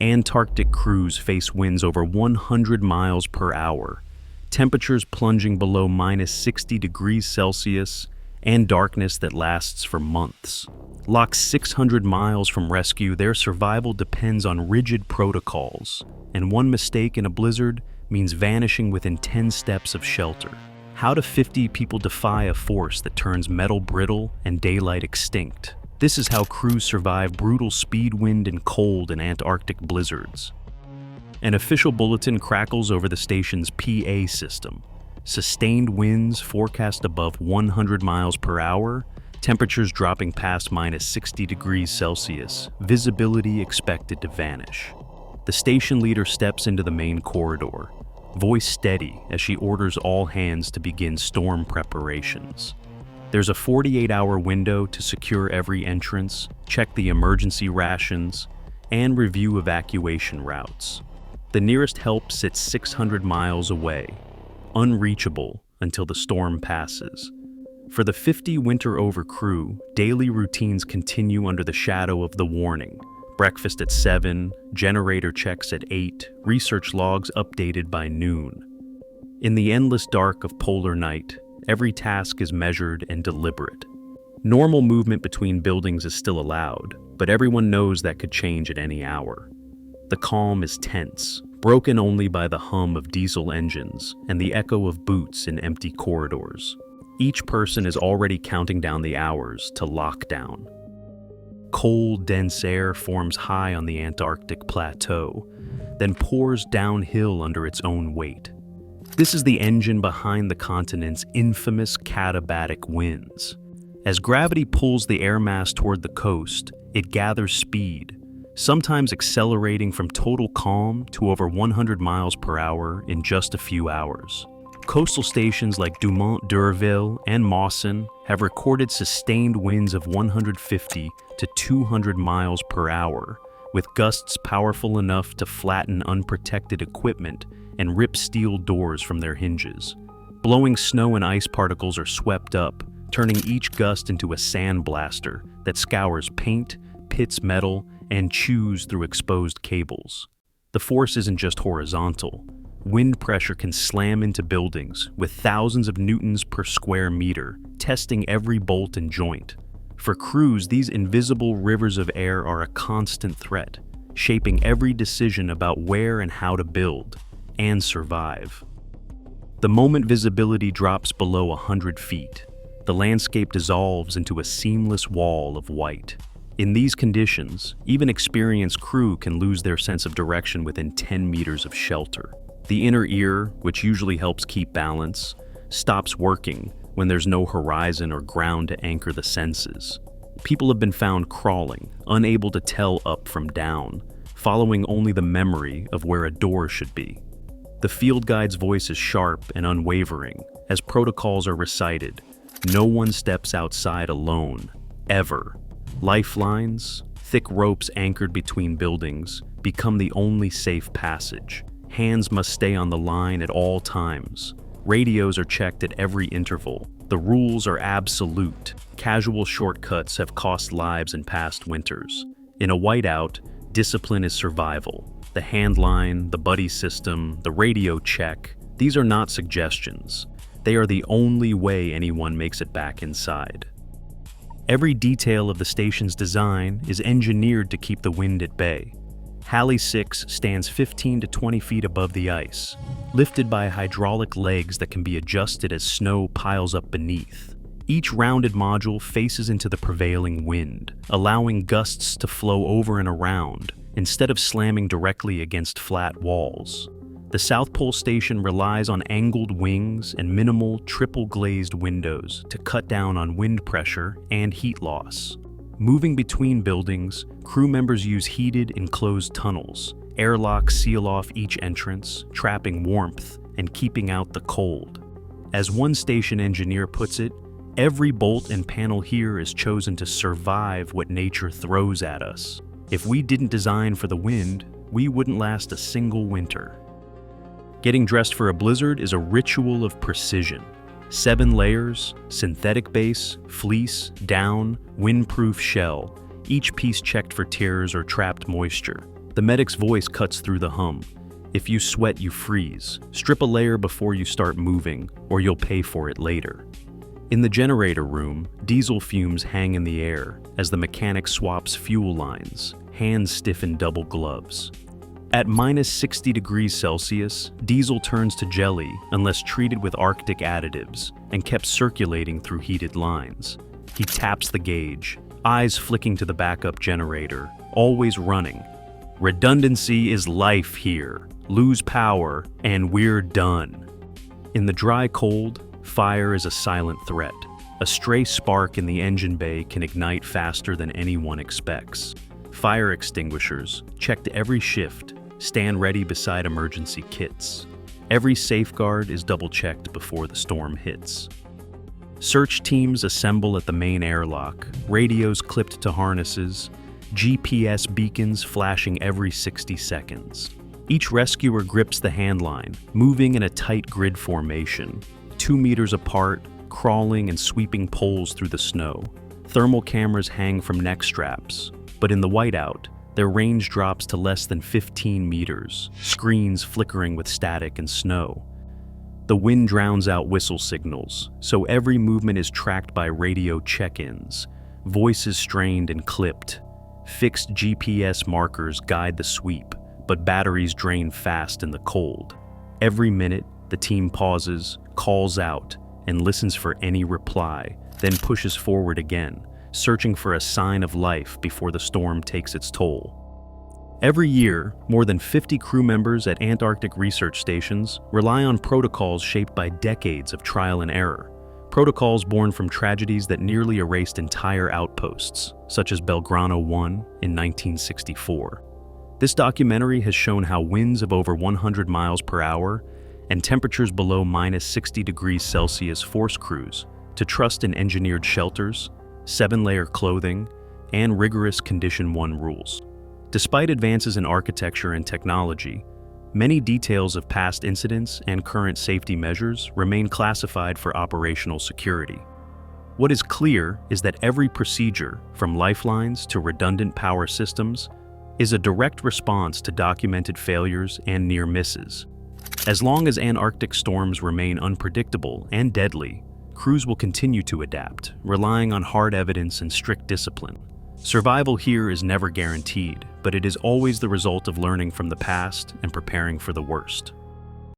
Antarctic crews face winds over 100 miles per hour, temperatures plunging below -60 degrees Celsius, and darkness that lasts for months. Locked 600 miles from rescue, their survival depends on rigid protocols, and one mistake in a blizzard means vanishing within 10 steps of shelter. How do 50 people defy a force that turns metal brittle and daylight extinct? This is how crews survive brutal speed, wind, and cold in Antarctic blizzards. An official bulletin crackles over the station's PA system. Sustained winds forecast above 100 miles per hour, temperatures dropping past -60 degrees Celsius, visibility expected to vanish. The station leader steps into the main corridor, voice steady as she orders all hands to begin storm preparations. There's a 48-hour window to secure every entrance, check the emergency rations, and review evacuation routes. The nearest help sits 600 miles away, unreachable until the storm passes. For the 50 winter-over crew, daily routines continue under the shadow of the warning. Breakfast at 7, generator checks at 8, research logs updated by noon. In the endless dark of polar night, every task is measured and deliberate. Normal movement between buildings is still allowed, but everyone knows that could change at any hour. The calm is tense, broken only by the hum of diesel engines and the echo of boots in empty corridors. Each person is already counting down the hours to lockdown. Cold, dense air forms high on the Antarctic plateau, then pours downhill under its own weight. This is the engine behind the continent's infamous Catabatic winds. As gravity pulls the air mass toward the coast, it gathers speed, sometimes accelerating from total calm to over 100 miles per hour in just a few hours. Coastal stations like Dumont d'Urville and Mawson have recorded sustained winds of 150 to 200 miles per hour, with gusts powerful enough to flatten unprotected equipment and rip steel doors from their hinges. Blowing snow and ice particles are swept up, turning each gust into a sandblaster that scours paint, pits metal, and chews through exposed cables. The force isn't just horizontal. Wind pressure can slam into buildings with thousands of newtons per square meter, testing every bolt and joint. For crews, these invisible rivers of air are a constant threat, shaping every decision about where and how to build and survive. The moment visibility drops below 100 feet, the landscape dissolves into a seamless wall of white. In these conditions, even experienced crew can lose their sense of direction within 10 meters of shelter. The inner ear, which usually helps keep balance, stops working when there's no horizon or ground to anchor the senses. People have been found crawling, unable to tell up from down, following only the memory of where a door should be. The field guide's voice is sharp and unwavering as protocols are recited. No one steps outside alone, ever. Lifelines, thick ropes anchored between buildings, become the only safe passage. Hands must stay on the line at all times. Radios are checked at every interval. The rules are absolute. Casual shortcuts have cost lives in past winters. In a whiteout, discipline is survival. The handline, the buddy system, the radio check, these are not suggestions. They are the only way anyone makes it back inside. Every detail of the station's design is engineered to keep the wind at bay. Halley 6 stands 15 to 20 feet above the ice, lifted by hydraulic legs that can be adjusted as snow piles up beneath. Each rounded module faces into the prevailing wind, allowing gusts to flow over and around, instead of slamming directly against flat walls. The South Pole Station relies on angled wings and minimal triple-glazed windows to cut down on wind pressure and heat loss. Moving between buildings, crew members use heated, enclosed tunnels. Airlocks seal off each entrance, trapping warmth and keeping out the cold. As one station engineer puts it, every bolt and panel here is chosen to survive what nature throws at us. If we didn't design for the wind, we wouldn't last a single winter. Getting dressed for a blizzard is a ritual of precision. 7 layers, synthetic base, fleece, down, windproof shell, each piece checked for tears or trapped moisture. The medic's voice cuts through the hum. If you sweat, you freeze. Strip a layer before you start moving, or you'll pay for it later. In the generator room, diesel fumes hang in the air as the mechanic swaps fuel lines, hands stiff in double gloves. At minus 60 degrees Celsius, diesel turns to jelly unless treated with Arctic additives and kept circulating through heated lines. He taps the gauge, eyes flicking to the backup generator, always running. Redundancy is life here. Lose power, and we're done. In the dry cold, fire is a silent threat. A stray spark in the engine bay can ignite faster than anyone expects. Fire extinguishers, checked every shift, stand ready beside emergency kits. Every safeguard is double-checked before the storm hits. Search teams assemble at the main airlock, radios clipped to harnesses, GPS beacons flashing every 60 seconds. Each rescuer grips the handline, moving in a tight grid formation, 2 meters apart, crawling and sweeping poles through the snow. Thermal cameras hang from neck straps, but in the whiteout, their range drops to less than 15 meters, screens flickering with static and snow. The wind drowns out whistle signals, so every movement is tracked by radio check-ins, voices strained and clipped. Fixed GPS markers guide the sweep, but batteries drain fast in the cold. Every minute, the team pauses, calls out, and listens for any reply, then pushes forward again, searching for a sign of life before the storm takes its toll. Every year, more than 50 crew members at Antarctic research stations rely on protocols shaped by decades of trial and error, protocols born from tragedies that nearly erased entire outposts, such as Belgrano 1 in 1964. This documentary has shown how winds of over 100 miles per hour and temperatures below minus 60 degrees Celsius force crews to trust in engineered shelters, 7-layer clothing, and rigorous Condition 1 rules. Despite advances in architecture and technology, many details of past incidents and current safety measures remain classified for operational security. What is clear is that every procedure, from lifelines to redundant power systems, is a direct response to documented failures and near misses. As long as Antarctic storms remain unpredictable and deadly, crews will continue to adapt, relying on hard evidence and strict discipline. Survival here is never guaranteed, but it is always the result of learning from the past and preparing for the worst.